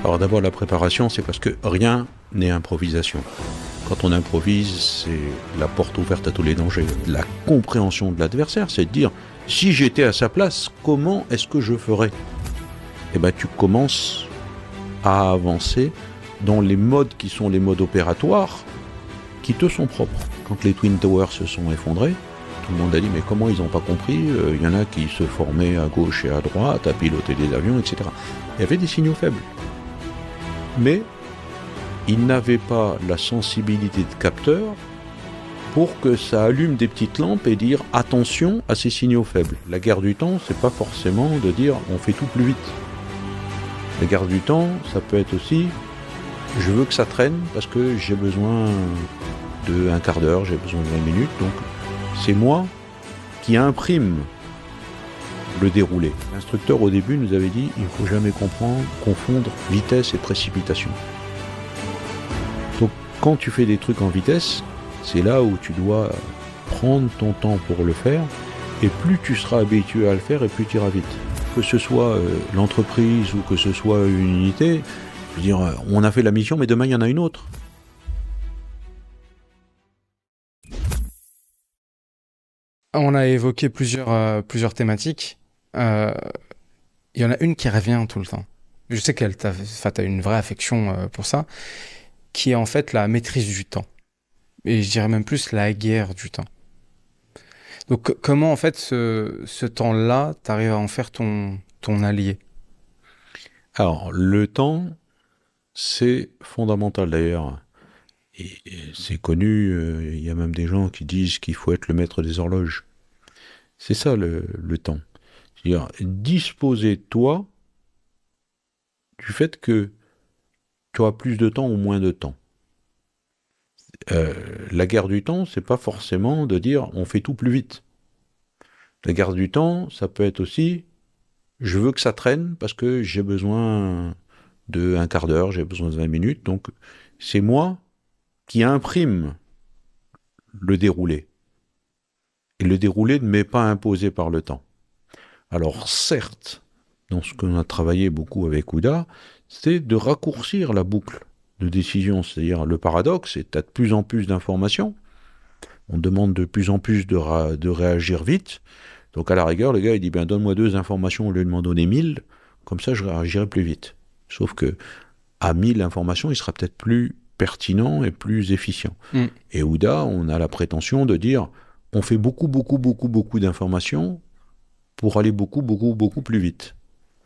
Alors d'abord, la préparation, c'est parce que rien n'est improvisation. Quand on improvise, c'est la porte ouverte à tous les dangers. La compréhension de l'adversaire, c'est de dire, si j'étais à sa place, comment est-ce que je ferais ? Eh bien, tu commences à avancer dans les modes qui sont les modes opératoires qui te sont propres. Quand les Twin Towers se sont effondrés, tout le monde a dit, mais comment ils n'ont pas compris ? Il y en a qui se formaient à gauche et à droite, à piloter des avions, etc. Il y avait des signaux faibles. Mais ils n'avaient pas la sensibilité de capteur pour que ça allume des petites lampes et dire attention à ces signaux faibles. La guerre du temps, c'est pas forcément de dire on fait tout plus vite. La guerre du temps, ça peut être aussi je veux que ça traîne parce que j'ai besoin de un quart d'heure, j'ai besoin de 20 minutes, donc c'est moi qui imprime le déroulé. L'instructeur au début nous avait dit il ne faut jamais confondre vitesse et précipitation. Donc quand tu fais des trucs en vitesse, c'est là où tu dois prendre ton temps pour le faire, et plus tu seras habitué à le faire et plus tu iras vite. Que ce soit l'entreprise ou que ce soit une unité, je veux dire, on a fait la mission mais demain il y en a une autre. On a évoqué plusieurs thématiques. Il y en a une qui revient tout le temps. Je sais qu'elle t'as une vraie affection pour ça, qui est en fait la maîtrise du temps. Et je dirais même plus la guerre du temps. Donc comment en fait ce temps-là, t'arrives à en faire ton allié ? Alors le temps, c'est fondamental d'ailleurs. Et c'est connu, il y a même des gens qui disent qu'il faut être le maître des horloges. C'est ça le temps. C'est-à-dire disposer toi du fait que tu auras plus de temps ou moins de temps. La guerre du temps, c'est pas forcément de dire on fait tout plus vite. La guerre du temps, ça peut être aussi je veux que ça traîne parce que j'ai besoin de un quart d'heure, j'ai besoin de 20 minutes, donc c'est moi qui imprime le déroulé. Et le déroulé ne m'est pas imposé par le temps. Alors certes, dans ce qu'on a travaillé beaucoup avec Ouda, c'est de raccourcir la boucle de décision. C'est-à-dire le paradoxe, c'est que tu as de plus en plus d'informations, on demande de plus en plus de réagir vite, donc à la rigueur, le gars il dit ben, donne-moi 2 informations au lieu de m'en donner 1000, comme ça je réagirai plus vite. Sauf que à 1000 informations, il sera peut-être plus pertinent et plus efficient. Et Ouda, on a la prétention de dire on fait beaucoup d'informations pour aller beaucoup plus vite.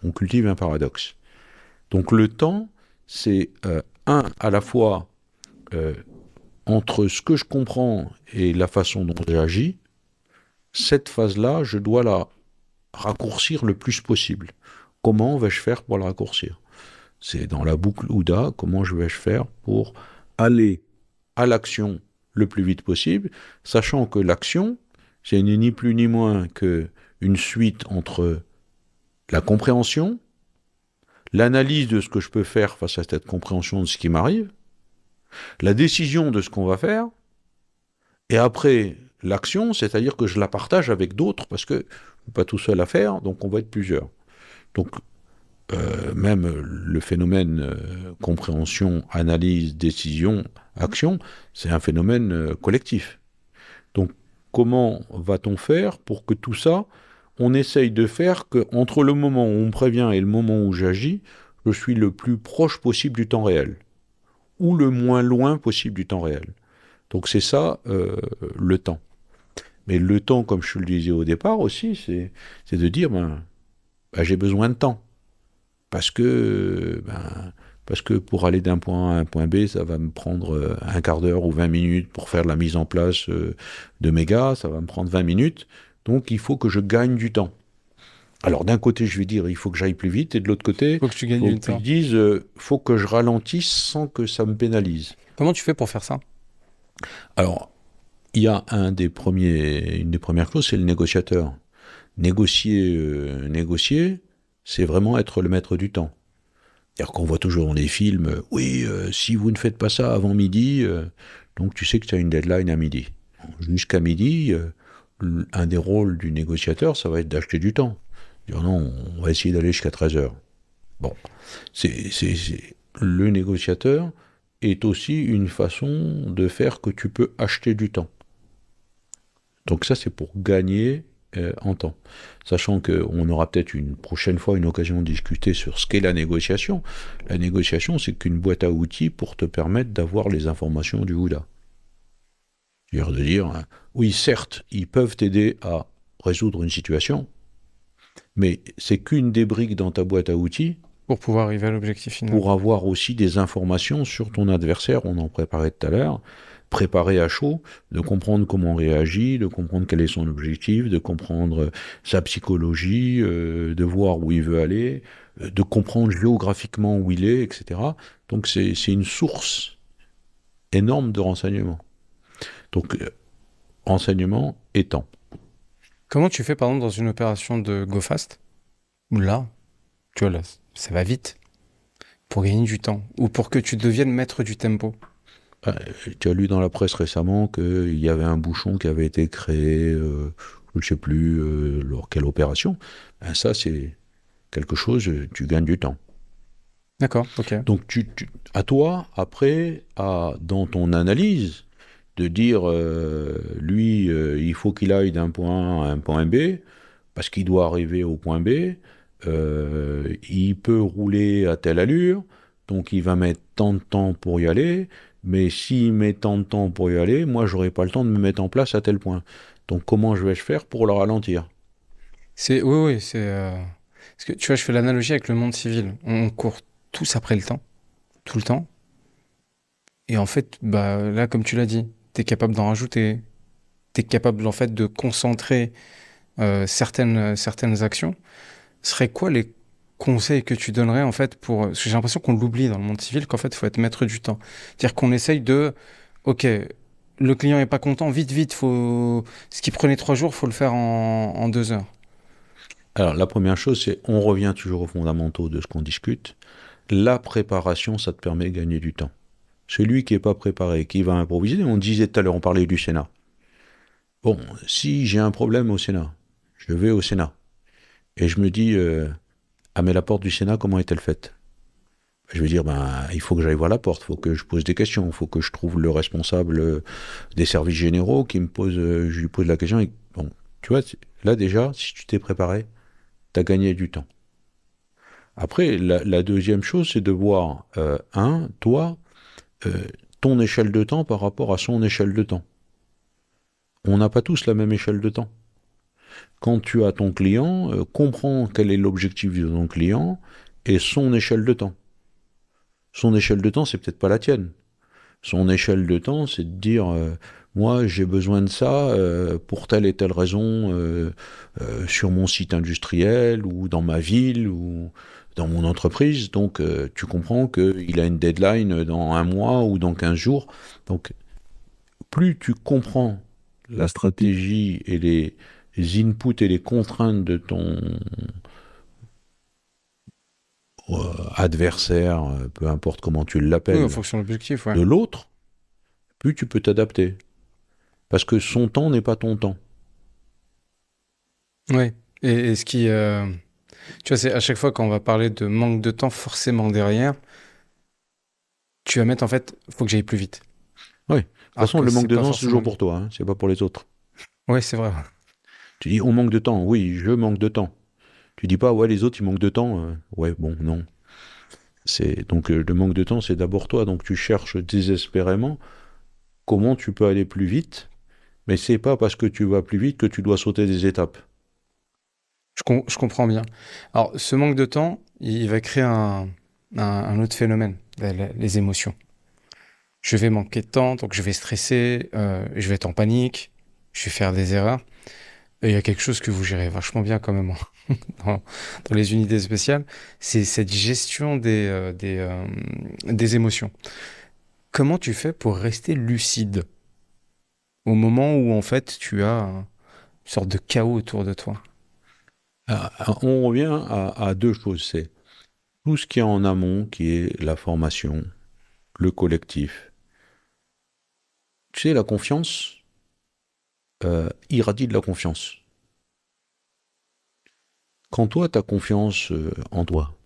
On cultive un paradoxe. Donc le temps, c'est à la fois entre ce que je comprends et la façon dont j'agis, cette phase-là, je dois la raccourcir le plus possible. Comment vais-je faire pour la raccourcir ? C'est dans la boucle Ouda, comment je vais faire pour aller à l'action le plus vite possible, sachant que l'action, c'est ni plus ni moins qu'une suite entre la compréhension, l'analyse de ce que je peux faire face à cette compréhension de ce qui m'arrive, la décision de ce qu'on va faire, et après l'action, c'est-à-dire que je la partage avec d'autres, parce que je ne suis pas tout seul à faire, donc on va être plusieurs. Donc même le phénomène compréhension, analyse, décision, action, c'est un phénomène collectif. Donc comment va-t-on faire pour que tout ça, on essaye de faire qu'entre le moment où on me prévient et le moment où j'agis, je suis le plus proche possible du temps réel, ou le moins loin possible du temps réel. Donc c'est ça le temps. Mais le temps, comme je le disais au départ aussi, c'est de dire, j'ai besoin de temps. Parce que pour aller d'un point A à un point B, ça va me prendre un quart d'heure ou 20 minutes pour faire la mise en place de mes gars, ça va me prendre 20 minutes, donc il faut que je gagne du temps. Alors d'un côté, je vais dire, il faut que j'aille plus vite, et de l'autre côté, Faut que tu gagnes du temps. Ils disent, faut que je ralentisse sans que ça me pénalise. Comment tu fais pour faire ça ? Alors, il y a une des premières choses, c'est le négociateur. Négocier, c'est vraiment être le maître du temps. C'est-à-dire qu'on voit toujours dans les films, si vous ne faites pas ça avant midi, donc tu sais que tu as une deadline à midi. Jusqu'à midi, un des rôles du négociateur, ça va être d'acheter du temps. Dire non, on va essayer d'aller jusqu'à 13h. Bon, le négociateur est aussi une façon de faire que tu peux acheter du temps. Donc ça, c'est pour gagner en temps. Sachant qu'on aura peut-être une prochaine fois une occasion de discuter sur ce qu'est la négociation. La négociation, c'est qu'une boîte à outils pour te permettre d'avoir les informations du Houda. C'est-à-dire de dire, oui, certes, ils peuvent t'aider à résoudre une situation, mais c'est qu'une des briques dans ta boîte à outils Pour pouvoir arriver à l'objectif final. pour avoir aussi des informations sur ton adversaire, on en préparait tout à l'heure, préparer à chaud, de comprendre comment on réagit, de comprendre quel est son objectif, de comprendre sa psychologie, de voir où il veut aller, de comprendre géographiquement où il est, etc. Donc c'est une source énorme de renseignements. Donc renseignements et temps. Comment tu fais, par exemple, dans une opération de Go Fast, où là, tu vois, là, ça va vite, pour gagner du temps, ou pour que tu deviennes maître du tempo? Tu as lu dans la presse récemment qu'il y avait un bouchon qui avait été créé, je ne sais plus lors quelle opération. Ben ça, c'est quelque chose, tu gagnes du temps. D'accord, ok. Donc, à toi, après, dans ton analyse, de dire, lui, il faut qu'il aille d'un point A à un point B, parce qu'il doit arriver au point B, il peut rouler à telle allure, donc il va mettre tant de temps pour y aller, mais s'il met tant de temps pour y aller, moi, j'aurai pas le temps de me mettre en place à tel point. Donc, comment je vais faire pour le ralentir? Oui, oui, c'est. Parce que tu vois, je fais l'analogie avec le monde civil. On court tous après le temps, tout le temps. Et en fait, bah, là, comme tu l'as dit, tu es capable d'en rajouter. Tu es capable, en fait, de concentrer certaines actions. Serait quoi les conseils que tu donnerais, en fait, pour. Parce que j'ai l'impression qu'on l'oublie dans le monde civil, qu'en fait, il faut être maître du temps. C'est-à-dire qu'on essaye de. Ok, le client est pas content, vite, vite, faut. Ce qui prenait 3 jours, faut le faire en 2 heures. Alors, la première chose, c'est on revient toujours aux fondamentaux de ce qu'on discute. La préparation, ça te permet de gagner du temps. Celui qui n'est pas préparé, qui va improviser, on disait tout à l'heure, on parlait du Sénat. Bon, si j'ai un problème au Sénat, je vais au Sénat et je me dis, ah mais la porte du Sénat, comment est-elle faite? Je vais dire, ben, il faut que j'aille voir la porte, il faut que je pose des questions, il faut que je trouve le responsable des services généraux qui me pose, je lui pose la question. Bon, tu vois, là déjà, si tu t'es préparé, tu as gagné du temps. Après, la deuxième chose, c'est de voir, toi, euh, ton échelle de temps par rapport à son échelle de temps. On n'a pas tous la même échelle de temps. Quand tu as ton client, comprends quel est l'objectif de ton client et son échelle de temps. Son échelle de temps, c'est peut-être pas la tienne. Son échelle de temps, c'est de dire, moi, j'ai besoin de ça pour telle et telle raison sur mon site industriel ou dans ma ville ou dans mon entreprise. Donc, tu comprends qu'il a une deadline dans un mois ou dans 15 jours. Donc, plus tu comprends la stratégie et les inputs et les contraintes de ton adversaire, peu importe comment tu Oui, en l'appelles, fonction de l'objectif, ouais. de l'autre, plus tu peux t'adapter. Parce que son temps n'est pas ton temps. Ouais. Et ce qui, tu vois, c'est à chaque fois quand on va parler de manque de temps, forcément derrière, tu vas mettre en fait, faut que j'aille plus vite. Oui. De toute Alors façon, que le manque c'est de pas temps, c'est forcément toujours le pour cas. toi, hein, c'est pas pour les autres. Ouais, c'est vrai. Tu dis, on manque de temps. Oui, je manque de temps. Tu dis pas, ouais, les autres, ils manquent de temps. Ouais, bon, non. Donc, le manque de temps, c'est d'abord toi. Donc, tu cherches désespérément comment tu peux aller plus vite. Mais c'est pas parce que tu vas plus vite que tu dois sauter des étapes. Je comprends bien. Alors, ce manque de temps, il va créer un autre phénomène, les émotions. Je vais manquer de temps, donc je vais stresser, je vais être en panique, je vais faire des erreurs. Et il y a quelque chose que vous gérez vachement bien quand même dans, dans les unités spéciales, c'est cette gestion des émotions. Comment tu fais pour rester lucide au moment où en fait tu as une sorte de chaos autour de toi? On revient à deux choses. C'est tout ce qui est en amont, qui est la formation, le collectif. Tu sais, la confiance irradie de la confiance. Quand toi, tu as confiance en toi,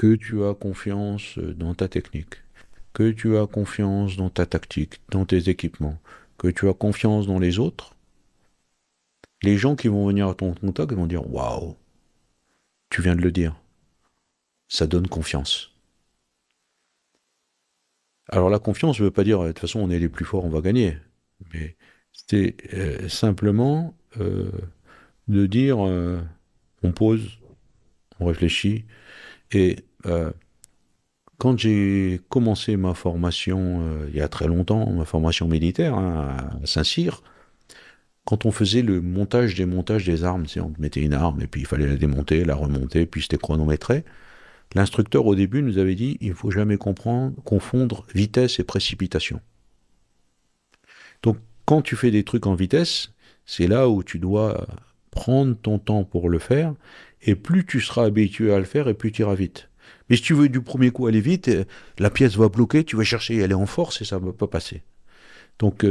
que tu as confiance dans ta technique, que tu as confiance dans ta tactique, dans tes équipements, que tu as confiance dans les autres, les gens qui vont venir à ton contact vont dire waouh, tu viens de le dire, ça donne confiance. Alors la confiance ne veut pas dire de toute façon on est les plus forts, on va gagner, mais c'est simplement de dire on pose, on réfléchit et quand j'ai commencé ma formation il y a très longtemps, ma formation militaire hein, à Saint-Cyr, quand on faisait le montage, démontage des armes, on mettait une arme et puis il fallait la démonter, la remonter, puis c'était chronométré. L'instructeur au début nous avait dit il ne faut jamais confondre vitesse et précipitation. Donc quand tu fais des trucs en vitesse, c'est là où tu dois prendre ton temps pour le faire et plus tu seras habitué à le faire et plus tu iras vite. Mais si tu veux du premier coup aller vite, la pièce va bloquer, tu vas chercher à aller en force et ça ne va pas passer. Donc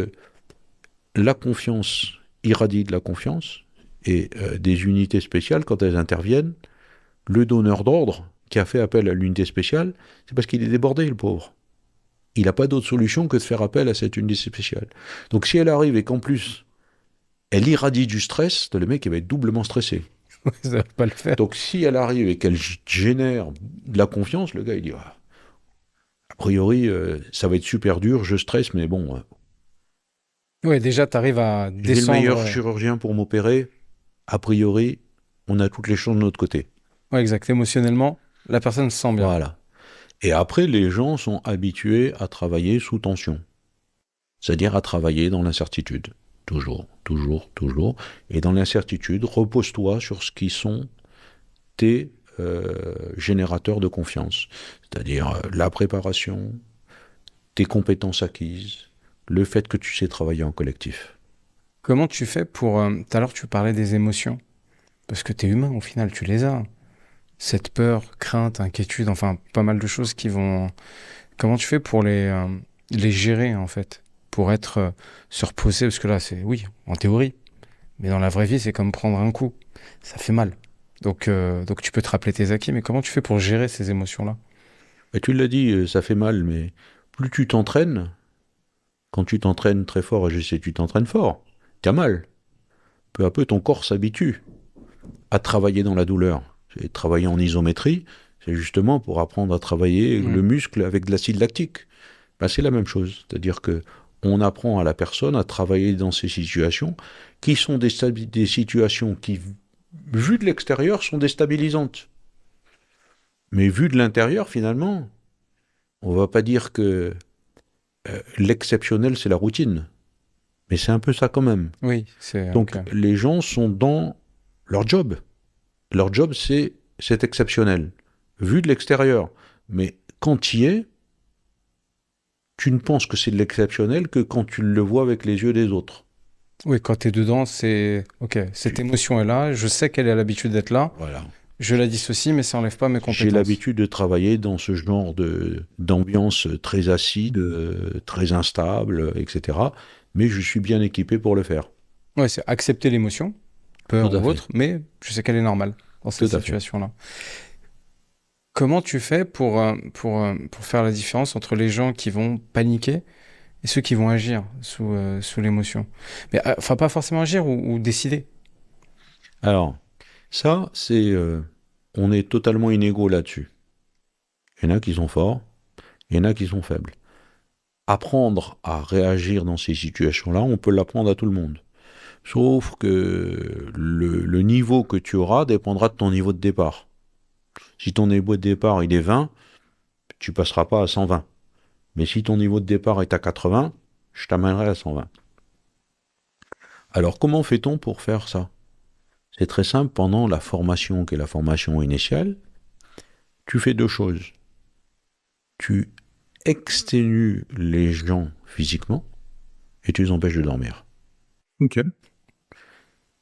la confiance irradie de la confiance et des unités spéciales, quand elles interviennent, le donneur d'ordre qui a fait appel à l'unité spéciale, c'est parce qu'il est débordé, le pauvre. Il n'a pas d'autre solution que de faire appel à cette unité spéciale. Donc si elle arrive et qu'en plus, elle irradie du stress, le mec il va être doublement stressé. Ça va pas le faire. Donc si elle arrive et qu'elle génère de la confiance, le gars il dit ah, a priori ça va être super dur, je stresse, mais bon, Ouais, déjà, tu arrives à j'ai le meilleur descendre. chirurgien pour m'opérer, a priori on a toutes les chances de notre côté. Ouais, exact. Émotionnellement, la personne se sent bien. Voilà. Et après, les gens sont habitués à travailler sous tension. C'est-à-dire à travailler dans l'incertitude. Toujours, toujours, toujours. Et dans l'incertitude, repose-toi sur ce qui sont tes générateurs de confiance. C'est-à-dire la préparation, tes compétences acquises, le fait que tu sais travailler en collectif. Comment tu fais pour... Tout à l'heure, tu parlais des émotions. Parce que tu es humain, au final, tu les as. Cette peur, crainte, inquiétude, enfin, pas mal de choses qui vont... Comment tu fais pour les gérer, en fait? Pour être... se reposer, parce que là, c'est... Oui, en théorie. Mais dans la vraie vie, c'est comme prendre un coup. Ça fait mal. Donc tu peux te rappeler tes acquis, mais comment tu fais pour gérer ces émotions-là? Et tu l'as dit, ça fait mal, mais plus tu t'entraînes, quand tu t'entraînes très fort, et je sais que tu t'entraînes fort, t'as mal. Peu à peu, ton corps s'habitue à travailler dans la douleur. Et travailler en isométrie, c'est justement pour apprendre à travailler le muscle avec de l'acide lactique. Ben, c'est la même chose. C'est-à-dire que on apprend à la personne à travailler dans ces situations qui sont des situations qui, vues de l'extérieur, sont déstabilisantes. Mais vues de l'intérieur, finalement, on ne va pas dire que l'exceptionnel, c'est la routine. Mais c'est un peu ça quand même. Oui, c'est... Donc ok. les gens sont dans leur job. Leur job, c'est exceptionnel, vu de l'extérieur. Mais quand tu y es, tu ne penses que c'est de l'exceptionnel que quand tu le vois avec les yeux des autres. Oui, quand t'es dedans, c'est... Ok, cette émotion est là, je sais qu'elle a l'habitude d'être là, Voilà. je la dissocie, mais ça enlève pas mes J'ai compétences. l'habitude de travailler dans ce genre d'ambiance très acide, très instable, etc. Mais je suis bien équipé pour le faire. Ouais, c'est accepter l'émotion, Tout peur à ou fait. autre, mais je sais qu'elle est normale dans cette Tout à fait. situation-là. Comment tu fais pour faire la différence entre les gens qui vont paniquer et ceux qui vont agir sous l'émotion? Mais enfin, pas forcément agir ou décider. Alors, ça, on est totalement inégaux là-dessus. Il y en a qui sont forts, il y en a qui sont faibles. Apprendre à réagir dans ces situations-là, on peut l'apprendre à tout le monde. Sauf que le niveau que tu auras dépendra de ton niveau de départ. Si ton niveau de départ il est 20, tu passeras pas à 120. Mais si ton niveau de départ est à 80, je t'amènerai à 120. Alors comment fait-on pour faire ça? C'est très simple, pendant la formation qui est la formation initiale, tu fais deux choses. Tu exténues les gens physiquement et tu les empêches de dormir. Ok.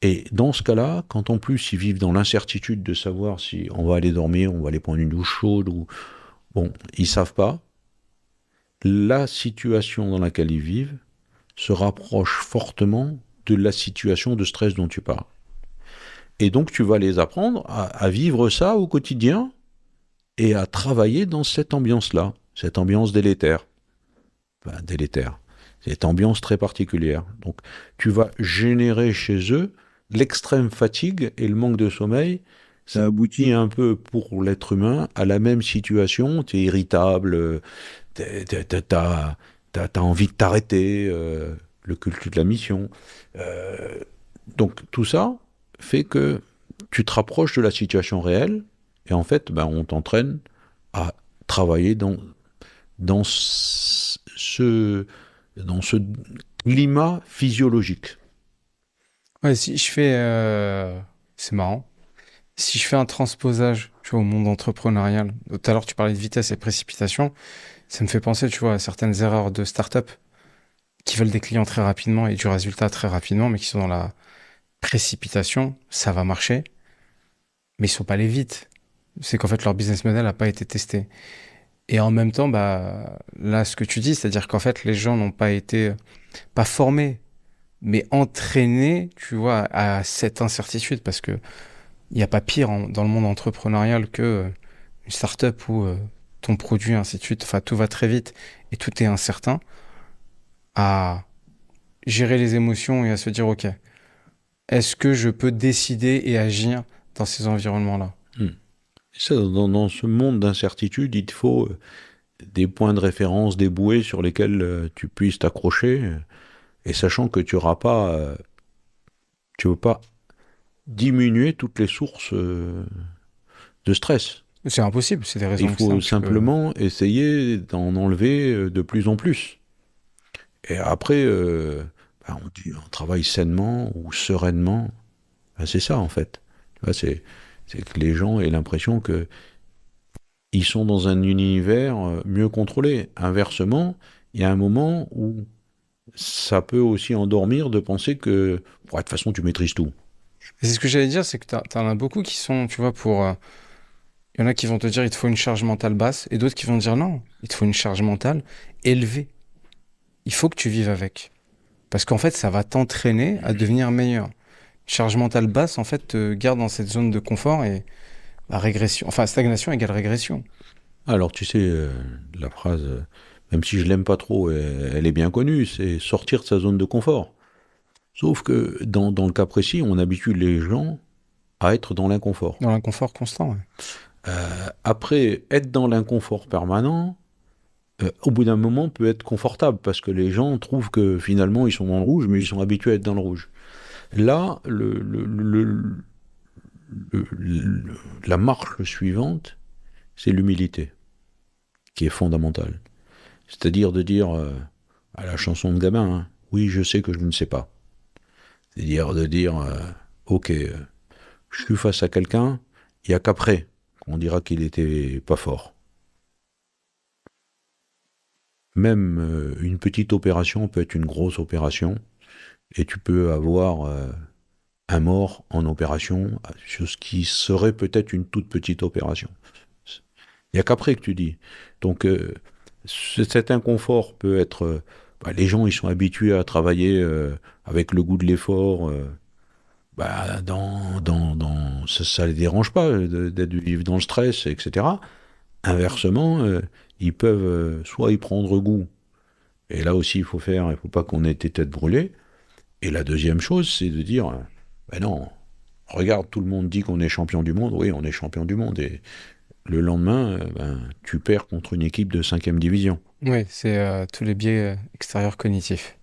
Et dans ce cas-là, quand en plus ils vivent dans l'incertitude de savoir si on va aller dormir, on va aller prendre une douche chaude, ou bon, ils savent pas, la situation dans laquelle ils vivent se rapproche fortement de la situation de stress dont tu parles. Et donc tu vas les apprendre à vivre ça au quotidien et à travailler dans cette ambiance-là, cette ambiance délétère. Enfin, délétère. Cette ambiance très particulière. Donc, tu vas générer chez eux l'extrême fatigue et le manque de sommeil. Ça aboutit un peu pour l'être humain à la même situation. Tu es irritable, t'as envie de t'arrêter, le culte de la mission. Euh, donc tout ça fait que tu te rapproches de la situation réelle et en fait, ben, on t'entraîne à travailler dans dans ce climat physiologique. Ouais, si je fais, c'est marrant. Si je fais un transposage, tu vois, au monde entrepreneurial, tout à l'heure tu parlais de vitesse et précipitation, ça me fait penser, tu vois, à certaines erreurs de start-up qui veulent des clients très rapidement et du résultat très rapidement, mais qui sont dans la précipitation, ça va marcher, mais ils sont pas allés vite. C'est qu'en fait, leur business model n'a pas été testé. Et en même temps, bah, là, ce que tu dis, c'est-à-dire qu'en fait, les gens n'ont pas été, pas formés, mais entraînés, tu vois, à cette incertitude, parce que il n'y a pas pire dans le monde entrepreneurial que une start-up où ton produit, ainsi de suite, enfin, tout va très vite et tout est incertain, à gérer les émotions et à se dire, OK, est-ce que je peux décider et agir dans ces environnements-là? Hmm. Et ça, dans ce monde d'incertitude, il te faut des points de référence, des bouées sur lesquels tu puisses t'accrocher, et sachant que tu veux pas diminuer toutes les sources de stress. C'est impossible, c'est des Il raisons faut simples. Tu peux... simplement essayer d'en enlever de plus en plus. Et après, ben, on dit, on travaille sainement ou sereinement. Ben, c'est ça, en fait. Tu vois, c'est que les gens aient l'impression que ils sont dans un univers mieux contrôlé. Inversement, il y a un moment où ça peut aussi endormir de penser que, ouais, de toute façon, tu maîtrises tout. Et c'est ce que j'allais dire, c'est que t'en as beaucoup qui sont, tu vois, pour... Il y en a qui vont te dire, il te faut une charge mentale basse, et d'autres qui vont te dire, non, il te faut une charge mentale élevée. Il faut que tu vives avec. Parce qu'en fait, ça va t'entraîner à devenir meilleur. Charge mentale basse, en fait, te garde dans cette zone de confort et la régression, enfin, stagnation égale régression. Alors, tu sais, la phrase, même si je l'aime pas trop, elle est bien connue, c'est sortir de sa zone de confort. Sauf que dans le cas précis, on habitue les gens à être dans l'inconfort. Dans l'inconfort constant, ouais. Après, être dans l'inconfort permanent, au bout d'un moment, peut être confortable parce que les gens trouvent que finalement ils sont dans le rouge, mais ils sont habitués à être dans le rouge. Là, la marche suivante, c'est l'humilité qui est fondamentale. C'est-à-dire de dire à la chanson de Gabin, hein, oui, je sais que je ne sais pas. C'est-à-dire de dire, ok, je suis face à quelqu'un, il n'y a qu'après qu'on dira qu'il était pas fort. Même une petite opération peut être une grosse opération, et tu peux avoir un mort en opération sur ce qui serait peut-être une toute petite opération. Il n'y a qu'après que tu dis. Donc cet inconfort peut être... bah, les gens, ils sont habitués à travailler avec le goût de l'effort. Bah, ça ne les dérange pas d'être vivre dans le stress, etc. Inversement, ils peuvent soit y prendre goût, et là aussi il faut pas qu'on ait été tête brûlée. Et la deuxième chose, c'est de dire, ben non, regarde, tout le monde dit qu'on est champion du monde, oui, on est champion du monde, et le lendemain, ben, tu perds contre une équipe de 5e division. Oui, c'est tous les biais extérieurs cognitifs.